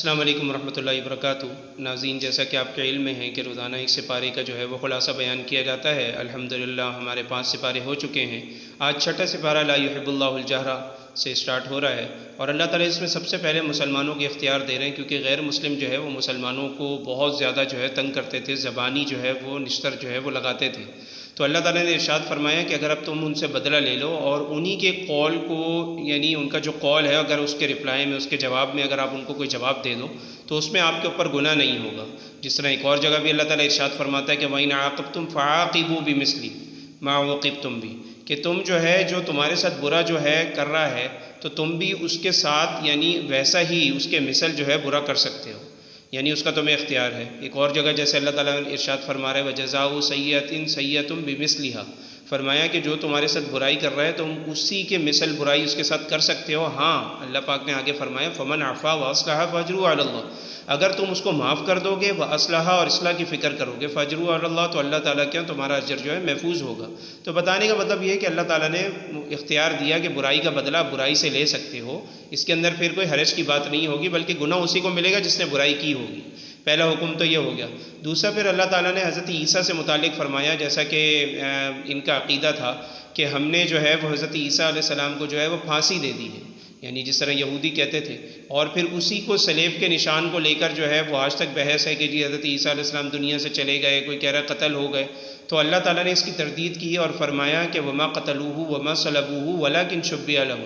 السلام علیکم ورحمۃ اللہ وبرکاتہ۔ ناظرین، جیسا کہ آپ کے علم میں ہے کہ روزانہ ایک سپارے کا جو ہے وہ خلاصہ بیان کیا جاتا ہے۔ الحمدللہ ہمارے 5 سپارے ہو چکے ہیں۔ آج چھٹا سپارہ لا یحب اللہ الجہر سے سٹارٹ ہو رہا ہے، اور اللہ تعالیٰ اس میں سب سے پہلے مسلمانوں کے اختیار دے رہے ہیں، کیونکہ غیر مسلم جو ہے وہ مسلمانوں کو بہت زیادہ جو ہے تنگ کرتے تھے، زبانی جو ہے وہ نشتر جو ہے وہ لگاتے تھے۔ تو اللہ تعالیٰ نے ارشاد فرمایا کہ اگر اب تم ان سے بدلہ لے لو اور انہی کے قول کو، یعنی ان کا جو قول ہے، اگر اس کے رپلائی میں، اس کے جواب میں اگر آپ ان کو کوئی جواب دے دو تو اس میں آپ کے اوپر گناہ نہیں ہوگا۔ جس طرح ایک اور جگہ بھی اللہ تعالیٰ ارشاد فرماتا ہے کہ وَإِنْ عَاقَبْتُمْ فَعَاقِبُوا بِمِثْلِ مَا عُوقِبْتُمْ بِهِ، کہ تم جو ہے، جو تمہارے ساتھ برا جو ہے کر رہا ہے، تو تم بھی اس کے ساتھ یعنی ویسا ہی اس کے مثل جو ہے برا کر سکتے ہو، یعنی اس کا تمہیں اختیار ہے۔ ایک اور جگہ جیسے اللہ تعالیٰ ارشاد فرما رہا ہے وَجَزَاءُ سَيِّئَةٍ سَيِّئَةٌ بِمِثْلِهَا، فرمایا کہ جو تمہارے ساتھ برائی کر رہا ہے تم اسی کے مثل برائی اس کے ساتھ کر سکتے ہو۔ ہاں، اللہ پاک نے آگے فرمایا فَمَنْ عَفَا وَأَصْلَحَ فَأَجْرُهُ عَلَى اللَّهِ، اگر تم اس کو معاف کر دو گے، وَأَصْلَحَ، اور اصلاح کی فکر کرو گے، فَأَجْرُهُ عَلَى اللَّهِ، تو اللہ تعالیٰ کیا تمہارا اجر جو ہے محفوظ ہوگا۔ تو بتانے کا مطلب یہ ہے کہ اللہ تعالیٰ نے اختیار دیا کہ برائی کا بدلہ برائی سے لے سکتے ہو، اس کے اندر پھر کوئی حرج کی بات نہیں ہوگی، بلکہ گناہ اسی کو ملے گا جس نے برائی کی ہوگی۔ پہلا حکم تو یہ ہو گیا۔ دوسرا پھر اللہ تعالیٰ نے حضرت عیسیٰ سے متعلق فرمایا، جیسا کہ ان کا عقیدہ تھا کہ ہم نے جو ہے وہ حضرت عیسیٰ علیہ السلام کو جو ہے وہ پھانسی دے دی ہے، یعنی جس طرح یہودی کہتے تھے، اور پھر اسی کو صلیب کے نشان کو لے کر جو ہے وہ آج تک بحث ہے کہ جی حضرت عیسیٰ علیہ السلام دنیا سے چلے گئے، کوئی کہہ رہا ہے قتل ہو گئے۔ تو اللہ تعالیٰ نے اس کی تردید کی اور فرمایا کہ وما قتلوہ وما صلبوہ ولکن شبہ لہم،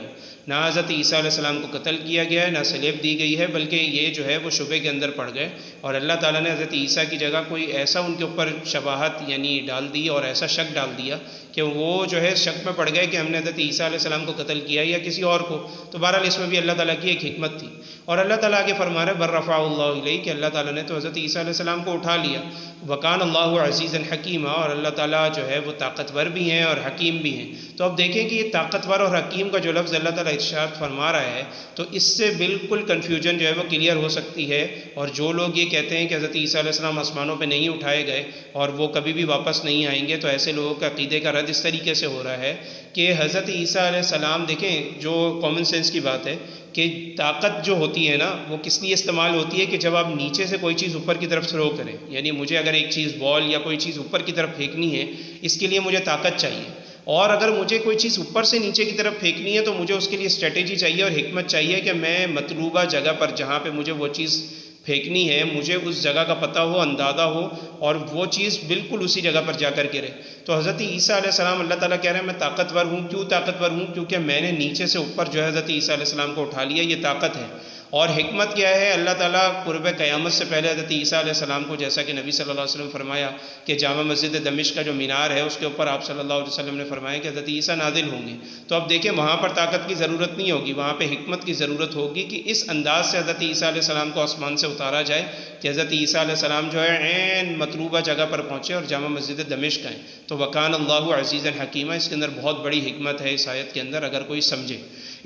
نہ حضرت عیسیٰ علیہ السلام کو قتل کیا گیا ہے، نہ صلیب دی گئی ہے، بلکہ یہ جو ہے وہ شبہ کے اندر پڑ گئے، اور اللہ تعالیٰ نے حضرت عیسیٰ کی جگہ کوئی ایسا ان کے اوپر شباہت یعنی ڈال دی اور ایسا شک ڈال دیا کہ وہ جو ہے شک میں پڑ گئے کہ ہم نے حضرت عیسیٰ علیہ السلام کو قتل کیا یا کسی اور کو۔ تو بہرحال اس میں بھی اللہ تعالیٰ کی ایک حکمت تھی، اور اللہ تعالیٰ آگے فرما رہے بل رفعہ اللہ الیہ، کہ اللہ تعالیٰ نے تو حضرت عیسیٰ علیہ السلام کو اٹھا لیا۔ وکان اللہ عزیزا حکیما، اور اللہ تعالیٰ جو ہے وہ طاقتور بھی ہیں اور حکیم بھی ہیں۔ تو اب دیکھیں کہ یہ طاقتور اور حکیم کا جو لفظ اللہ تعالیٰ ارشاد فرما رہا ہے، تو اس سے بالکل کنفیوژن جو ہے وہ کلیئر ہو سکتی ہے، اور جو لوگ یہ کہتے ہیں کہ حضرت عیسیٰ علیہ السلام آسمانوں پہ نہیں اٹھائے گئے اور وہ کبھی بھی واپس نہیں آئیں گے، تو ایسے لوگوں کا عقیدے کا رد اس طریقے سے ہو رہا ہے کہ حضرت عیسیٰ علیہ السلام، دیکھیں جو کامن سینس کی بات ہے کہ طاقت جو ہوتی ہے نا وہ کس لیے استعمال ہوتی ہے کہ جب آپ نیچے سے کوئی چیز اوپر کی طرف تھرو کریں، یعنی مجھے اگر ایک چیز بال یا کوئی چیز اوپر کی طرف پھینکنی ہے، اس کے لیے مجھے طاقت چاہیے، اور اگر مجھے کوئی چیز اوپر سے نیچے کی طرف پھینکنی ہے تو مجھے اس کے لیے اسٹریٹجی چاہیے اور حکمت چاہیے کہ میں مطلوبہ جگہ پر جہاں پہ مجھے وہ چیز پھینکنی ہے، مجھے اس جگہ کا پتہ ہو، اندازہ ہو، اور وہ چیز بالکل اسی جگہ پر جا کر گرے۔ تو حضرت عیسیٰ علیہ السلام، اللہ تعالیٰ کہہ رہے ہیں میں طاقتور ہوں۔ کیوں طاقتور ہوں؟ کیونکہ میں نے نیچے سے اوپر جو ہے حضرت عیسیٰ علیہ السلام کو اٹھا لیا، یہ طاقت ہے۔ اور حکمت کیا ہے؟ اللہ تعالیٰ قرب قیامت سے پہلے حضرت عیسیٰ علیہ السلام کو، جیسا کہ نبی صلی اللہ علیہ وسلم فرمایا کہ جامع مسجد دمشق کا جو مینار ہے اس کے اوپر آپ صلی اللہ علیہ وسلم نے فرمایا کہ حضرت عیسیٰ نازل ہوں گے۔ تو اب دیکھیں وہاں پر طاقت کی ضرورت نہیں ہوگی، وہاں پہ حکمت کی ضرورت ہوگی کہ اس انداز سے حضرت عیسیٰ علیہ السلام کو آسمان سے اتارا جائے کہ حضرت عیسیٰ علیہ السلام جو ہے عین مطلوبہ جگہ پر پہنچے اور جامع مسجد دمشق آئیں۔ تو وکان اللہ عزیزا حکیمہ، اس کے اندر بہت بڑی حکمت ہے اس آیت کے اندر، اگر کوئی سمجھے۔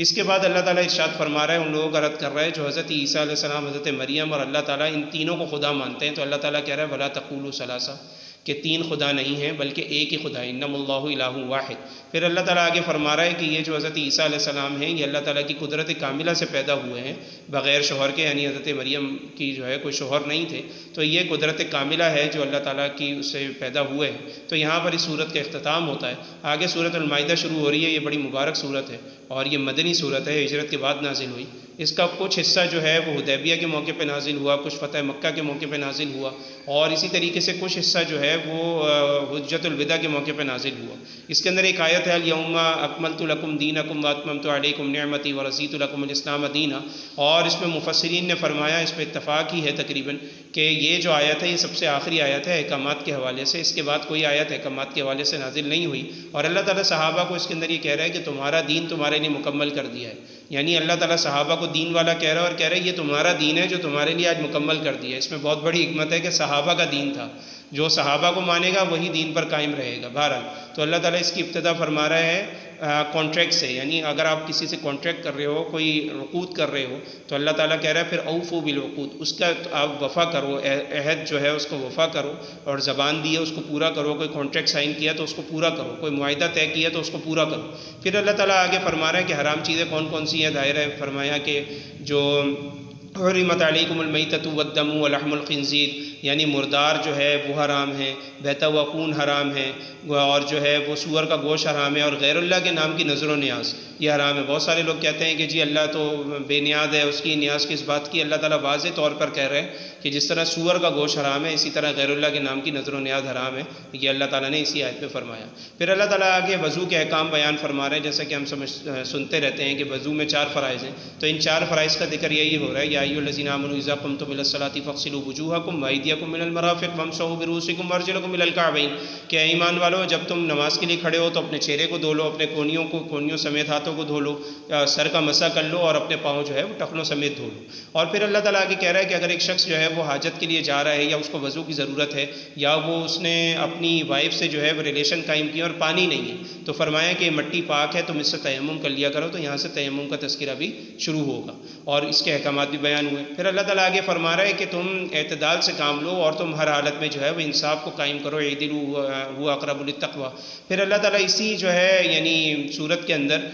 اس کے بعد اللہ تعالیٰ ارشاد فرما رہا ہے، ان لوگوں کا رد کر رہا ہے جو حضرت عیسیٰ علیہ السلام، حضرت مریم اور اللہ تعالیٰ ان تینوں کو خدا مانتے ہیں۔ تو اللہ تعالیٰ کہہ رہا ہے ولا تقولوا ثلاثہ، کہ 3 خدا نہیں ہیں بلکہ ایک ہی خدا ہے، انما اللہ الہ واحد۔ پھر اللہ تعالیٰ آگے فرما رہا ہے کہ یہ جو حضرت عیسیٰ علیہ السلام ہیں یہ اللہ تعالیٰ کی قدرت کاملہ سے پیدا ہوئے ہیں بغیر شوہر کے، یعنی حضرت مریم کی جو ہے کوئی شوہر نہیں تھے، تو یہ قدرت کاملہ ہے جو اللہ تعالیٰ کی اس سے پیدا ہوئے ہیں۔ تو یہاں پر اس صورت کا اختتام ہوتا ہے۔ آگے سورۃ المائدہ شروع ہو رہی ہے، یہ بڑی مبارک صورت ہے اور یہ مدنی صورت ہے، ہجرت کے بعد نازل ہوئی۔ اس کا کچھ حصہ جو ہے وہ حدیبیہ کے موقع پہ نازل ہوا، کچھ فتح مکہ کے موقع پہ نازل ہوا، اور اسی طریقے سے کچھ حصہ جو ہے وہ حجۃ الوداع کے موقع پہ نازل ہوا۔ اس کے اندر ایک آیت ہے الیوم اکملت لکم دینکم واتممت علیکم نعمتی ورضیت لکم الاسلام دینا، اور اس میں مفسرین نے فرمایا، اس پہ اتفاق ہی ہے تقریباً، کہ یہ جو آیت ہے یہ سب سے آخری آیت ہے احکامات کے حوالے سے، اس کے بعد کوئی آیت احکامات کے حوالے سے نازل نہیں ہوئی، اور اللہ تعالیٰ صحابہ کو اس کے اندر یہ کہہ رہا ہے کہ تمہارا دین تمہارے لیے مکمل کر دیا ہے، یعنی اللہ تعالیٰ صحابہ کو دین والا کہہ رہا ہے اور کہہ رہا ہے یہ تمہارا دین ہے جو تمہارے لیے آج مکمل کر دیا ہے۔ اس میں بہت بڑی حکمت ہے کہ صحابہ کا دین تھا، جو صحابہ کو مانے گا وہی دین پر قائم رہے گا۔ بہرحال تو اللہ تعالیٰ اس کی ابتدا فرما رہا ہے کانٹریکٹ سے، یعنی اگر آپ کسی سے کانٹریکٹ کر رہے ہو، کوئی عقود کر رہے ہو، تو اللہ تعالیٰ کہہ رہا ہے پھر اوفوا بالعقود، اس کا آپ وفا کرو، عہد جو ہے اس کو وفا کرو، اور زبان دی ہے اس کو پورا کرو، کوئی کانٹریکٹ سائن کیا تو اس کو پورا کرو، کوئی معاہدہ طے کیا تو اس کو پورا کرو۔ پھر اللہ تعالیٰ آگے فرما رہا ہے کہ حرام چیزیں کون کون سی ہیں، ظاہر ہے فرمایا کہ جو حرمت علیکم المیتۃ والدم ولحم الخنزیر، یعنی مردار جو ہے وہ حرام ہے، بہتا ہوا خون حرام ہے، اور جو ہے وہ سور کا گوشت حرام ہے، اور غیر اللہ کے نام کی نظر و نیاز یہ حرام ہے۔ بہت سارے لوگ کہتے ہیں کہ جی اللہ تو بے نیاز ہے، اس کی نیاز کس بات کی؟ اللہ تعالیٰ واضح طور پر کہہ رہے ہیں کہ جس طرح سور کا گوشت حرام ہے اسی طرح غیر اللہ کے نام کی نظر و نیاز حرام ہے، یہ اللہ تعالیٰ نے اسی آیت میں فرمایا۔ پھر اللہ تعالیٰ آگے وضو کے احکام بیان فرما رہے ہیں، جیسا کہ ہم سنتے رہتے ہیں کہ وضو میں 4 فرائض ہیں، تو ان 4 فرائض کا ذکر یہی ہو رہا ہے، یا ایھا الذین آمنوا اذا قمتم الی الصلاۃ فاغسلوا وجوہکم وایدیکم من المرافق وامسحوا برؤوسکم وارجلکم الی الکعبین، کہ اے ایمان والو جب تم نماز کے لیے کھڑے ہو تو اپنے چہرے کو دھو لو، اپنے کونیوں سمیت ہاتھوں کو دھو لو، سر کا مسح کر لو، اور اپنے پاؤں جو ہے وہ ٹخنوں سمیت دھو لو۔ اور پھر اللہ تعالیٰ آگے کہہ رہا ہے کہ اگر ایک شخص جو ہے وہ حاجت کے لیے جا رہا ہے، یا اس کو وضو کی ضرورت ہے، یا وہ اس نے اپنی وائف سے جو ہے وہ ریلیشن قائم کیا اور پانی نہیں ہے، تو فرمایا کہ مٹی پاک ہے تم اس سے تیمم کر لیا کرو، تو یہاں سے تیمم کا تذکرہ بھی شروع ہوگا اور اس کے احکامات بھی بیان ہوئے۔ پھر اللہ تعالیٰ آگے فرما رہا ہے کہ تم اعتدال سے کام لو اور تم ہر حالت میں جو ہے وہ انصاف کو قائم کرو، اعدلوا هو اقرب للتقوی۔ پھر اللہ تعالیٰ اسی جو ہے یعنی صورت کے اندر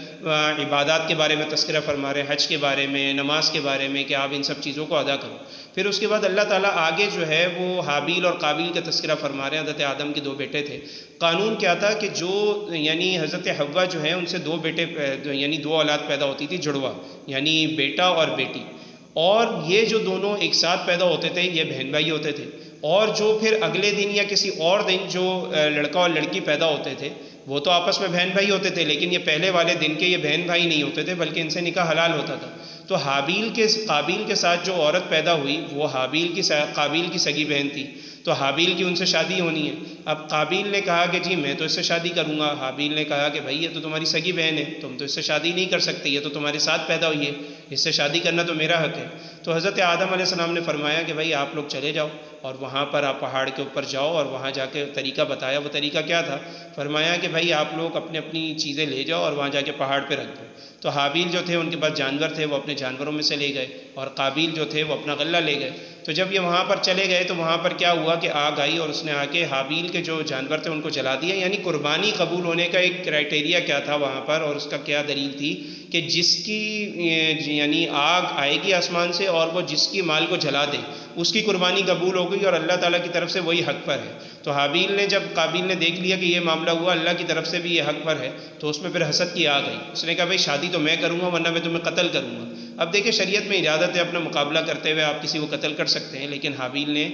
عبادات کے بارے میں تذکرہ فرما رہے ہیں، حج کے بارے میں، نماز کے بارے میں، کہ آپ ان سب چیزوں کو ادا کرو۔ پھر اس کے بعد اللہ تعالیٰ آگے جو ہے وہ حابیل اور قابیل کا تذکرہ فرما رہے ہیں۔ حضرت آدم کے 2 بیٹے تھے، قانون کیا تھا کہ جو یعنی حضرت حوا جو ہے ان سے 2 بیٹے یعنی 2 اولاد پیدا ہوتی تھی، جڑوا، یعنی بیٹا اور بیٹی، اور یہ جو دونوں ایک ساتھ پیدا ہوتے تھے یہ بہن بھائی ہوتے تھے، اور جو پھر اگلے دن یا کسی اور دن جو لڑکا اور لڑکی پیدا ہوتے تھے وہ تو آپس میں بہن بھائی ہوتے تھے، لیکن یہ پہلے والے دن کے یہ بہن بھائی نہیں ہوتے تھے بلکہ ان سے نکاح حلال ہوتا تھا۔ تو قابیل کے ساتھ جو عورت پیدا ہوئی وہ قابیل کی سگی بہن تھی، تو حابیل کی ان سے شادی ہونی ہے۔ اب قابیل نے کہا کہ جی میں تو اس سے شادی کروں گا، حابیل نے کہا کہ بھائی یہ تو تمہاری سگی بہن ہے، تم تو اس سے شادی نہیں کر سکتے، یہ تو تمہارے ساتھ پیدا ہوئی ہے، اس سے شادی کرنا تو میرا حق ہے۔ تو حضرت آدم علیہ السلام نے فرمایا کہ بھائی آپ لوگ چلے جاؤ، اور وہاں پر آپ پہاڑ کے اوپر جاؤ، اور وہاں جا کے طریقہ بتایا۔ وہ طریقہ کیا تھا؟ فرمایا کہ بھائی آپ لوگ اپنی چیزیں لے جاؤ اور وہاں جا کے پہاڑ پہ رکھ دو۔ تو حابیل جو تھے ان کے پاس جانور تھے، وہ اپنے جانوروں میں سے لے گئے، اور قابیل جو تھے وہ اپنا غلہ لے گئے۔ تو جب یہ وہاں پر چلے گئے تو وہاں پر کیا ہوا کہ آگ آئی، اور اس نے آ کے حابیل کے جو جانور تھے ان کو جلا دیا۔ یعنی قربانی قبول ہونے کا ایک کرائٹیریا کیا تھا وہاں پر، اور اس کا کیا دلیل تھی کہ جس کی یعنی آگ آئے گی آسمان سے اور وہ جس کی مال کو جلا دے اس کی قربانی قبول ہو گئی، اور اللہ تعالیٰ کی طرف سے وہی حق پر ہے۔ تو حابیل نے جب قابیل نے دیکھ لیا کہ یہ معاملہ ہوا، اللہ کی طرف سے بھی یہ حق پر ہے، تو اس میں پھر حسد کی آ گئی۔ اس نے کہا بھائی شادی تو میں کروں گا ورنہ میں تمہیں قتل کروں گا۔ اب دیکھیں شریعت میں اجازت ہے اپنا مقابلہ کرتے ہوئے آپ کسی کو قتل کر سکتے ہیں، لیکن حابیل نے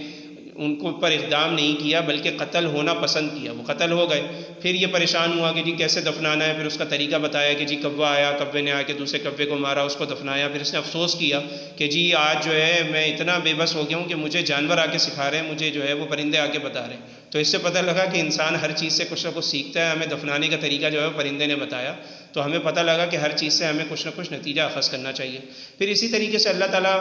ان کو پر اقدام نہیں کیا بلکہ قتل ہونا پسند کیا، وہ قتل ہو گئے۔ پھر یہ پریشان ہوا کہ جی کیسے دفنانا ہے، پھر اس کا طریقہ بتایا کہ جی کوا آیا، کوے نے آ کے دوسرے کوے کو مارا، اس کو دفنایا۔ پھر اس نے افسوس کیا کہ جی آج جو ہے میں اتنا بے بس ہو گیا ہوں کہ مجھے جانور آ کے سکھا رہے ہیں، مجھے جو ہے وہ پرندے آ کے بتا رہے ہیں۔ تو اس سے پتہ لگا کہ انسان ہر چیز سے کچھ نہ کچھ سیکھتا ہے۔ ہمیں دفنانے کا طریقہ جو ہے پرندے نے بتایا، تو ہمیں پتہ لگا کہ ہر چیز سے ہمیں کچھ نہ کچھ نتیجہ اخذ کرنا چاہیے۔ پھر اسی طریقے سے اللہ تعالیٰ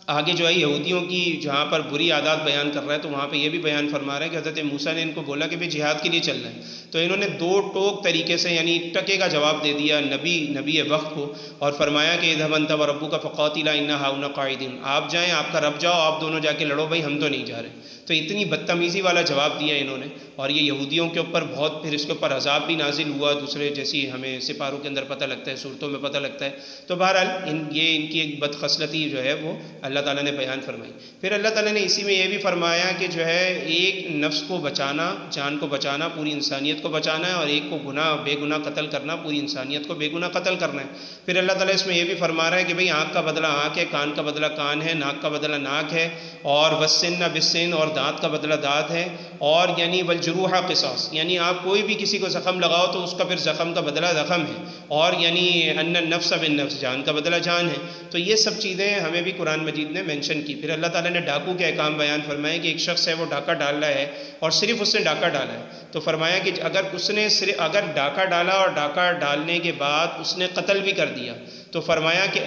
آگے جو ہے یہودیوں کی جہاں پر بری عادات بیان کر رہا ہے، تو وہاں پہ یہ بھی بیان فرما رہا ہے کہ حضرت موسیٰ نے ان کو بولا کہ بھی جہاد کے لیے چل رہے ہیں، تو انہوں نے 2 ٹوک طریقے سے یعنی ٹکے کا جواب دے دیا نبی وقت کو، اور فرمایا کہ اذهب انت وربک فقاتلا انا هاهنا قاعدون، آپ جائیں، آپ کا رب جاؤ، آپ دونوں جا کے لڑو، بھائی ہم تو نہیں جا رہے۔ تو اتنی بدتمیزی والا جواب دیا انہوں نے، اور یہ یہودیوں کے اوپر بہت پھر اس کے اوپر عذاب بھی نازل ہوا، دوسرے جیسی ہمیں سپاروں کے اندر پتہ لگتا ہے، صورتوں میں پتہ لگتا ہے۔ تو بہرحال یہ ان کی ایک بدخصلتی جو ہے وہ اللہ تعالیٰ نے بیان فرمائی۔ پھر اللہ تعالیٰ نے اسی میں یہ بھی فرمایا کہ جو ہے ایک نفس کو بچانا، جان کو بچانا، پوری انسانیت کو بچانا ہے، اور ایک کو بے گناہ قتل کرنا، پوری انسانیت کو بے گناہ قتل کرنا ہے۔ پھر اللہ تعالیٰ اس میں یہ بھی فرما رہا ہے کہ بھئی آنکھ کا بدلہ آنکھ ہے، کان کا بدلہ کان ہے، ناک کا بدلہ ناک ہے، اور والسن بالسن، اور دانت کا بدلہ دانت ہے، اور یعنی والجروح قصاص، یعنی آپ کوئی بھی کسی کو زخم لگاؤ تو اس کا پھر زخم کا بدلہ زخم ہے، اور یعنی ان النفس بالنفس، جان کا بدلہ جان ہے۔ تو یہ سب چیزیں ہمیں بھی قرآن مجید نے مینشن کی۔ پھر اللہ تعالیٰ نے ڈاکو کے احکام بیان فرمائے کہ ایک شخص ہے وہ ڈاکہ ڈال رہا ہے، اور صرف اس نے ڈاکہ ڈالا ہے، تو فرمایا کہ اگر ڈاکہ ڈالا اور ڈاکہ ڈالنے کے بعد اس نے قتل بھی کر دیا، تو فرمایا کہ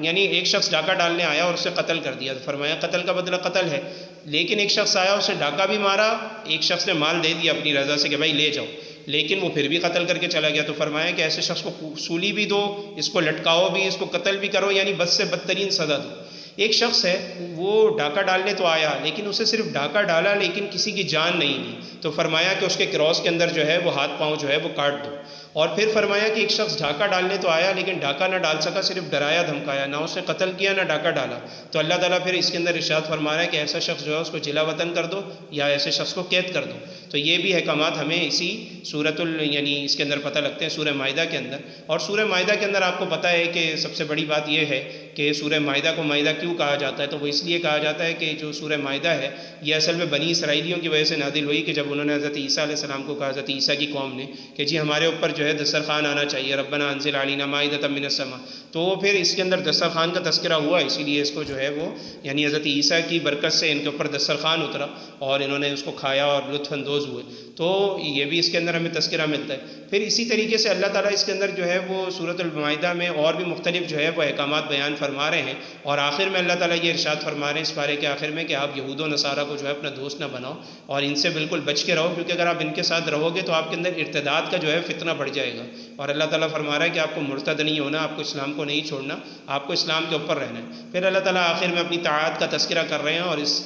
یعنی ایک شخص ڈاکہ ڈالنے آیا اور اسے قتل کر دیا، تو فرمایا قتل کا بدلہ قتل ہے۔ لیکن ایک شخص آیا، اس نے ڈاکہ بھی مارا، ایک شخص نے مال دے دیا اپنی رضا سے کہ بھائی لے جاؤ، لیکن وہ پھر بھی قتل کر کے چلا گیا، تو فرمایا کہ ایسے شخص کو سولی بھی دو، اس کو لٹکاؤ بھی، اس کو قتل بھی کرو، یعنی بد سے بدترین سزا دو۔ ایک شخص ہے وہ ڈاکہ ڈالنے تو آیا، لیکن اسے صرف ڈاکہ ڈالا لیکن کسی کی جان نہیں لی، تو فرمایا کہ اس کے کراس کے اندر جو ہے وہ ہاتھ پاؤں جو ہے وہ کاٹ دو، اور پھر فرمایا کہ ایک شخص ڈھاکہ ڈالنے تو آیا لیکن ڈھاکہ نہ ڈال سکا، صرف ڈرایا دھمکایا، نہ اس نے قتل کیا نہ ڈھاکہ ڈالا، تو اللہ تعالیٰ پھر اس کے اندر ارشاد فرما رہا ہے کہ ایسا شخص جو ہے اس کو جلا وطن کر دو یا ایسے شخص کو قید کر دو۔ تو یہ بھی احکامات ہمیں اسی یعنی اس کے اندر پتہ لگتے ہیں سورہ مائدہ کے اندر۔ اور سورہ مائدہ کے اندر آپ کو پتہ ہے کہ سب سے بڑی بات یہ ہے کہ سورہ مائدہ کو مائدہ کیوں کہا جاتا ہے، تو وہ اس لیے کہا جاتا ہے کہ جو سورہ مائدہ ہے یہ اصل میں بنی اسرائیلیوں کی وجہ سے نازل ہوئی کہ جب انہوں نے حضرت عیسیٰ علیہ السلام کو کہا، حضرت عیسیٰ کی قوم نے کہ جی ہمارے اوپر جو ہے دسترخوان آنا چاہیے، ربنا انزل علینا مائدۃ من السماء، تو پھر اس کے اندر دسترخوان کا تذکرہ ہوا، اسی لیے اس کو جو ہے وہ یعنی حضرت عیسیٰ کی برکت سے ان کے اوپر دسترخوان اترا اور انہوں نے اس کو کھایا اور لطف اندوز ہوئے، تو یہ بھی اس کے اندر ہمیں تذکرہ ملتا ہے۔ پھر اسی طریقے سے اللہ تعالیٰ اس کے اندر جو ہے وہ سورۃ المائدہ میں اور بھی مختلف جو ہے وہ احکامات بیان فرما رہے ہیں، اور آخر میں اللہ تعالیٰ یہ ارشاد فرما رہے ہیں اس پارے کے آخر میں کہ آپ یہود و نصارہ کو جو ہے اپنا دوست نہ بناؤ اور ان سے بالکل بچ کے رہو، کیونکہ اگر آپ ان کے ساتھ رہو گے تو آپ کے اندر ارتداد کا جو ہے فتنہ بڑھ جائے گا، اور اللہ تعالیٰ فرما رہا ہے کہ آپ کو مرتد نہیں ہونا، آپ کو اسلام کو نہیں چھوڑنا، آپ کو اسلام کے اوپر رہنا ہے۔ پھر اللہ تعالیٰ آخر میں اپنی طاعت کا تذکرہ کر رہے ہیں، اور اس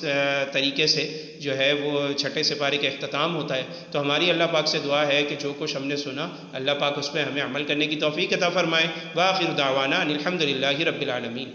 طریقے سے جو ہے وہ چھٹے سپارے کا اختتام ہوتا ہے۔ تو ہماری اللہ پاک سے دعا ہے کہ جو کچھ ہم نے سنا اللہ پاک اس پہ ہمیں عمل کرنے کی توفیق عطا فرمائے۔ وآخر دعوانا ان الحمد للہ رب العالمین۔